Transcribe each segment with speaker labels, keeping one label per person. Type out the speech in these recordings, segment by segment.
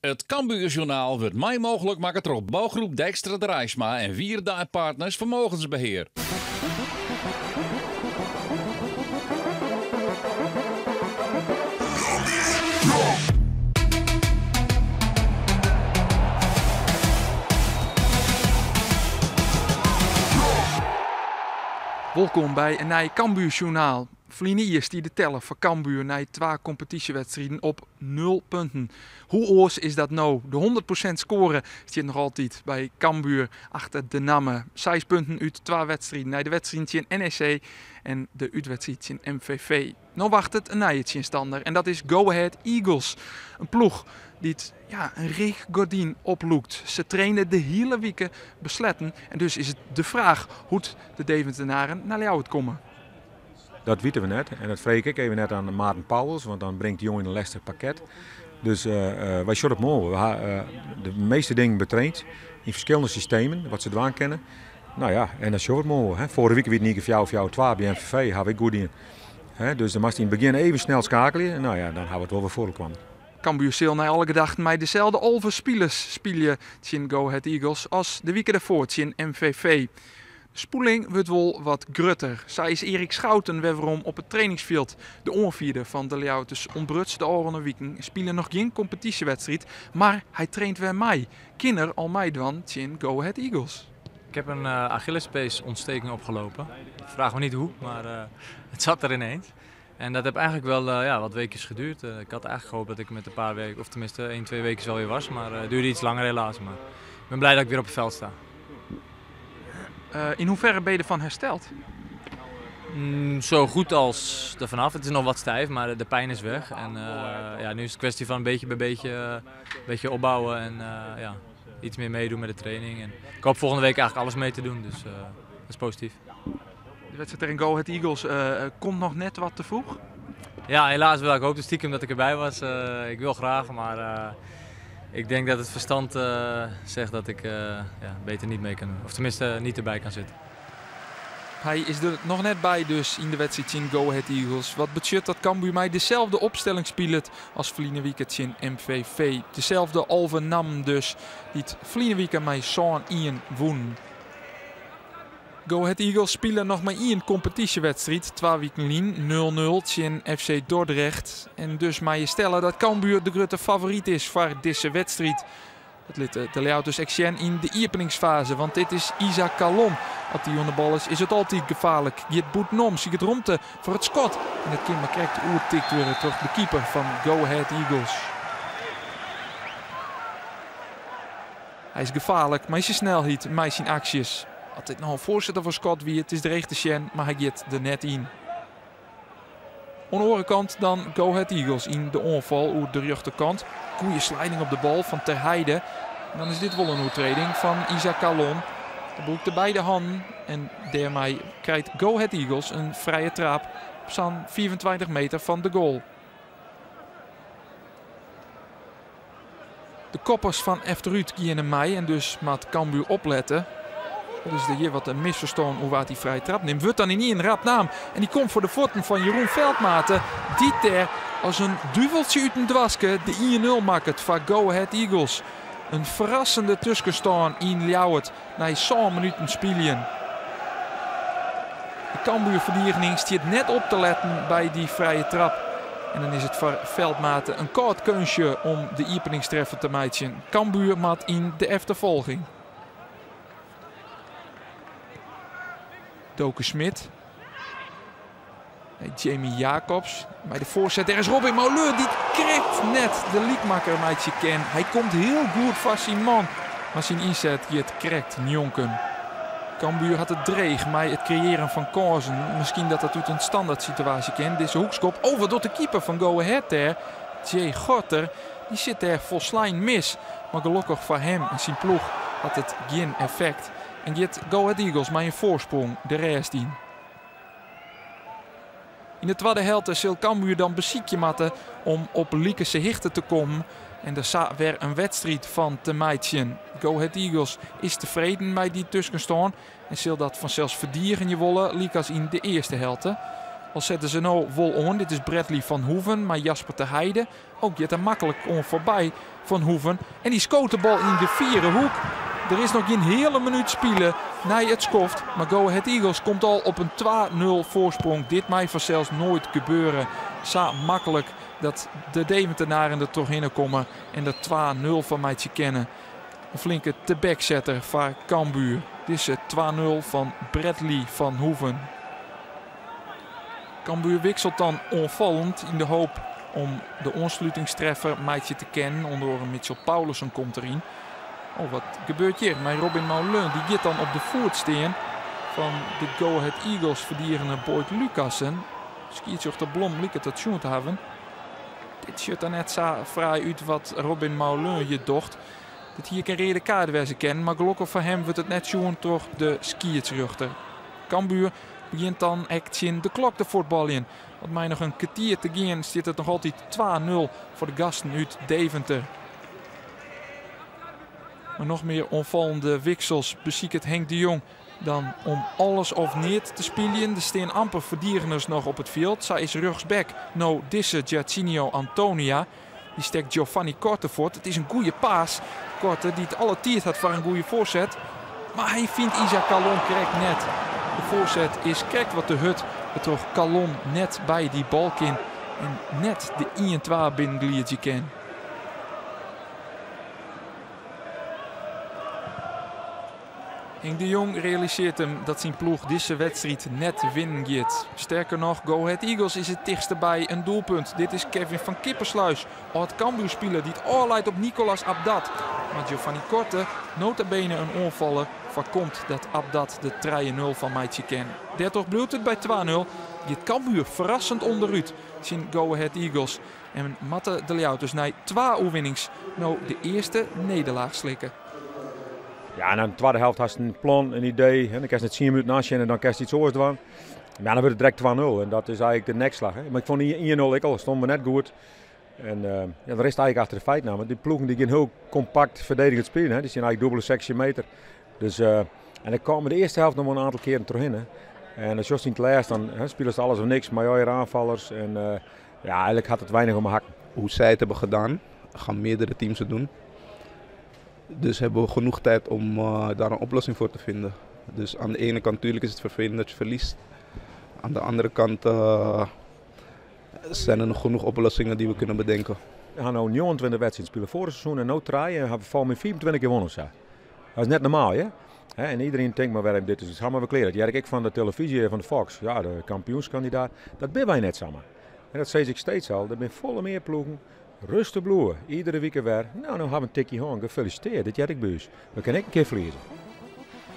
Speaker 1: Het Cambuurjournaal wordt mij mogelijk maken door bouwgroep Dijkstra Drijsma en Wierdaai Partners Vermogensbeheer.
Speaker 2: Welkom bij een nieuw Cambuurjournaal. Vlieniers die de teller voor Cambuur na 2 competitiewedstrijden op 0 punten. Hoe oors is dat nou? De 100% scoren zit nog altijd bij Cambuur achter de namen. 6 punten uit 2 wedstrijden. Na de wedstrijd in NEC en de uitwedstrijd in MVV. Nou wacht het een nijetje in stander en dat is Go Ahead Eagles. Een ploeg die een regengodien oploekt. Ze trainen de hele weken besletten en dus is het de vraag hoe de Deventenaren naar jou komen.
Speaker 3: Dat weten we net en dat vreek ik even net aan Maarten Pauwels, want dan brengt die jongen een lastig pakket. Dus wij zullen het mogen. We hebben de meeste dingen betraind in verschillende systemen, wat ze dwaan kennen. Nou ja, en dat zullen we het mogen. Vorige week weet ik niet of jou 2 bij MVV, had ik goed in. Dus dan moest hij in het begin even snel schakelen. Nou ja, dan hebben we het wel weer voorkwam.
Speaker 2: Cambuur zal naar alle gedachten met dezelfde olve spelers spelen in Go Ahead Eagles als de weken daarvoor in MVV. De spoeling wordt wel wat grutter. Zij is Erik Schouten wederom op het trainingsveld. De onvierde van de Leeuwarden ontbruts de oranje weken spelen nog geen competitiewedstrijd, maar hij traint weer mij. Kinder al meedoen in Go Ahead Eagles.
Speaker 4: Ik heb een Achillespeesontsteking opgelopen. Vraag me niet hoe, maar het zat er ineens. En dat heb eigenlijk wel wat weekjes geduurd. Ik had eigenlijk gehoopt dat ik met een paar weken, of tenminste 1-2 weken wel weer was, maar het duurde iets langer helaas. Maar ik ben blij dat ik weer op het veld sta.
Speaker 2: In hoeverre ben je ervan hersteld?
Speaker 4: Zo goed als er vanaf. Het is nog wat stijf, maar de pijn is weg. En nu is het kwestie van beetje bij beetje opbouwen en iets meer meedoen met de training. En ik hoop volgende week eigenlijk alles mee te doen, dus dat is positief.
Speaker 2: De wedstrijd in Go Ahead Eagles komt nog net wat te vroeg?
Speaker 4: Ja, helaas wel. Ik hoopte stiekem dat ik erbij was. Ik wil graag, maar ik denk dat het verstand zegt dat ik beter niet mee kan doen. Of tenminste niet erbij kan zitten.
Speaker 2: Hij is er nog net bij dus in de wedstrijd in Go Ahead Eagles. Wat betekent dat Cambuur mij dezelfde opstelling speelt als verleden weekend in MVV. Dezelfde alve nam dus die het verleden weekend mij zo'n 1 woen. Go Ahead Eagles spelen nog maar 1 competitiewedstrijd. 2 weken lang 0-0 in FC Dordrecht. En dus mag je stellen dat Cambuur de grote favoriet is voor deze wedstrijd. Dat liet de Leeuwarden Action in de openingsfase. Want dit is Isaac Kalon. Als die aan de bal is het altijd gevaarlijk. Je boet nom, zie het romte voor het schot. En het kind maar krijgt de oertikt weer terug de keeper van Go Ahead Eagles. Hij is gevaarlijk, maar zijn snelheid, maar zijn acties. Als dit nog een voorzitter voor Scott wie het is de rechte Sjen, maar hij gaat er net in. Aan de andere kant dan Go Ahead Eagles in de onval over de rechterkant. Goeie sliding op de bal van Ter Heide. En dan is dit wel een overtreding van Isaac Kalon. De boek de beide handen en daarmee krijgt Go Ahead Eagles een vrije trap op zo'n 24 meter van de goal. De koppers van Efteruit gaan in mei en dus moet Cambuur opletten. Dus er hier wat een misverstand hoe wat die vrije trap neemt. Wordt dan in een rap naam. En die komt voor de voeten van Jeroen Veldmaten. Die ter als een duveltje uit een dwaske de 1-0 maakt voor Go Ahead Eagles. Een verrassende tussenstand in Leeuwarden na zo'n minuten spelen. De Cambuur verdediging staat net op te letten bij die vrije trap. En dan is het voor Veldmaten een kort kunstje om de openingstreffer te maken. Cambuur maakt in de achtervolging. Doke Smit. Jamie Jacobs. Bij de voorzet. Er is Robin Molleur. Die krijgt net de liekmakker met je ken. Hij komt heel goed van zijn man. Maar zijn inzet die het krijgt Njonken. Cambuur had het dreig met het creëren van kansen. Misschien dat dat uit een standaard situatie kent. Deze hoekskop over door de keeper van Go Ahead daar. Jay Gorter. Die zit daar volslijn mis. Maar gelukkig voor hem en zijn ploeg had het geen effect. En gaat Go Ahead Eagles met een voorsprong de rest in. In de tweede helft zal Cambuur dan beziekje matten om op Liekense hichten te komen. En er staat weer een wedstrijd van te maken. Go Ahead Eagles is tevreden met die tussenstand. En zal dat vanzelfs verdieren je wollen, Liekas in de eerste helft. Al zetten ze nou vol on. Dit is Bradley van Hoeven, maar Jasper te Heide. Ook je er makkelijk on voorbij van Hoeven. En die schoot de bal in de vierde hoek. Er is nog geen hele minuut spelen na het skoft. Maar Go Ahead Eagles komt al op een 2-0 voorsprong. Dit mij vanzelfs nooit gebeuren. Zo makkelijk dat de Deventenaren er toch in komen. En de 2-0 van mij te kennen. Een flinke te-backsetter van Cambuur. Dit is 2-0 van Bradley van Hoeven. Cambuur wisselt dan onvallend in de hoop om de ontsluitingstreffer meidje te kennen. Onder Mitchell Paulussen komt erin. Oh, wat gebeurt hier? Mijn Robin Moulin die gaat dan op de voet staan van de Go Ahead Eagles verdierende Boyd Lucassen. Skiet op de blom liek het schoen te hebben. Dit shirt er net zo vrij uit wat Robin Moulin je docht. Dat hier geen reden kaart wezen kennen, maar gelukkig voor hem wordt het net schoen toch de skiersruchter. Cambuur begint dan echt in de klok de voetbal in. Want mij nog een kwartier te gaan zit het nog altijd 2-0 voor de gasten uit Deventer. Maar nog meer onvallende wissels beziekt Henk de Jong dan om alles of niet te spelen. Er staan amper verdiereners nog op het veld. Zij is rechtsback. Nou, deze Giacinio Antonia. Die steekt Giovanni Korte voort. Het is een goede paas. Korte die het alle tijd had voor een goede voorzet. Maar hij vindt Isaac Calon correct net. De voorzet is correct wat de hut. Het toch Calon net bij die balkin. En net de 1-2 binnengliertje ken. Henk de Jong realiseert hem dat zijn ploeg deze wedstrijd net winnen gaat. Sterker nog, Go Ahead Eagles is het dichtst bij een doelpunt. Dit is Kevin van Kippersluis, oud Cambuur-speler die het oorleidt op Nicolas Abdat. Maar Giovanni Korte, nota bene een onvaller, voorkomt dat Abdat de 3-0 van Meitje ken. Daardoor blijft het bij 2-0. Dit Cambuur verrassend onderuit zien Go Ahead Eagles. En Matte de Leeuw dus na 2 overwinnings nou de eerste nederlaag slikken.
Speaker 3: Ja, en in de tweede helft had je een plan, een idee. En dan kan je het 10 minuten naast en dan kan je iets anders doen. Ja, dan wordt het direct 2-0 en dat is eigenlijk de nekslag. Hè. Maar ik vond die 1-0 ik al, stonden we net goed. En ja, de rest eigenlijk achter de feit namen. Die ploegen die gaan heel compact verdedigend spelen. Hè. Die zijn eigenlijk dubbele sectie meter. Dus, en dan komen de eerste helft nog wel een aantal keren terug in. Hè. En als je in het laatst, dan spelen ze alles of niks. Major aanvallers. En ja, eigenlijk had het weinig om hakken.
Speaker 5: Hoe zij het hebben gedaan, gaan meerdere teams het doen. Dus hebben we genoeg tijd om daar een oplossing voor te vinden. Dus aan de ene kant natuurlijk is het vervelend dat je verliest. Aan de andere kant zijn er nog genoeg oplossingen die we kunnen bedenken.
Speaker 3: We gaan nu 29 wedstrijden spelen voor het seizoen en nu draaien en hebben we 24 gewonnen. Zo. Dat is net normaal, hè? En iedereen denkt maar waarom dit is. Dus gaan we weer kleren. Ja, ik van de televisie van de Fox, ja, de kampioenskandidaat, dat ben wij net samen. En dat zeg ik steeds al, er zijn volle meer ploegen. Rustig bloeien, iedere week weer. Nou hebben we een tikje hoor. Gefeliciteerd, dat jij ik buis. We kunnen een keer verliezen.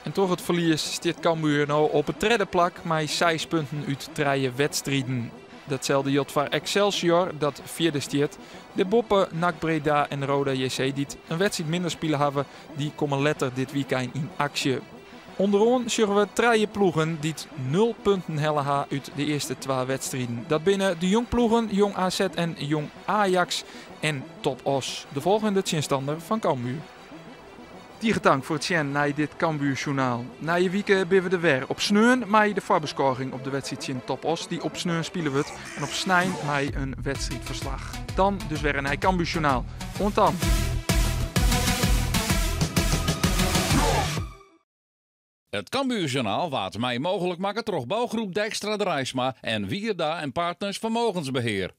Speaker 2: En toch het verlies staat Cambuur nou op het derde plak met 6 punten uit 3 wedstrijden. Datzelfde geldt voor Excelsior, dat vierde staat. De Boppen, NAC Breda en Roda JC die een wedstrijd minder spelen hebben, die komen later dit weekend in actie. Onderaan zien we 3 ploegen die 0 punten hellen uit de eerste 2 wedstrijden. Dat binnen de jong ploegen, Jong AZ en Jong Ajax en Top Os. De volgende tegenstander van Cambuur. Dierig dank voor het zien naar dit Cambuur-journaal. Na je weekend ben we er weer op Sneun met de voorbeschouwing op de wedstrijd in Top Os. Die op Sneun spelen we het. En op Snijn met een wedstrijdverslag. Dan dus weer een Cambuur-journaal. En dan.
Speaker 1: Het Cambuurjournaal waard mij mogelijk maken door bouwgroep Dijkstra de Rijsma en Wierda en Partners Vermogensbeheer.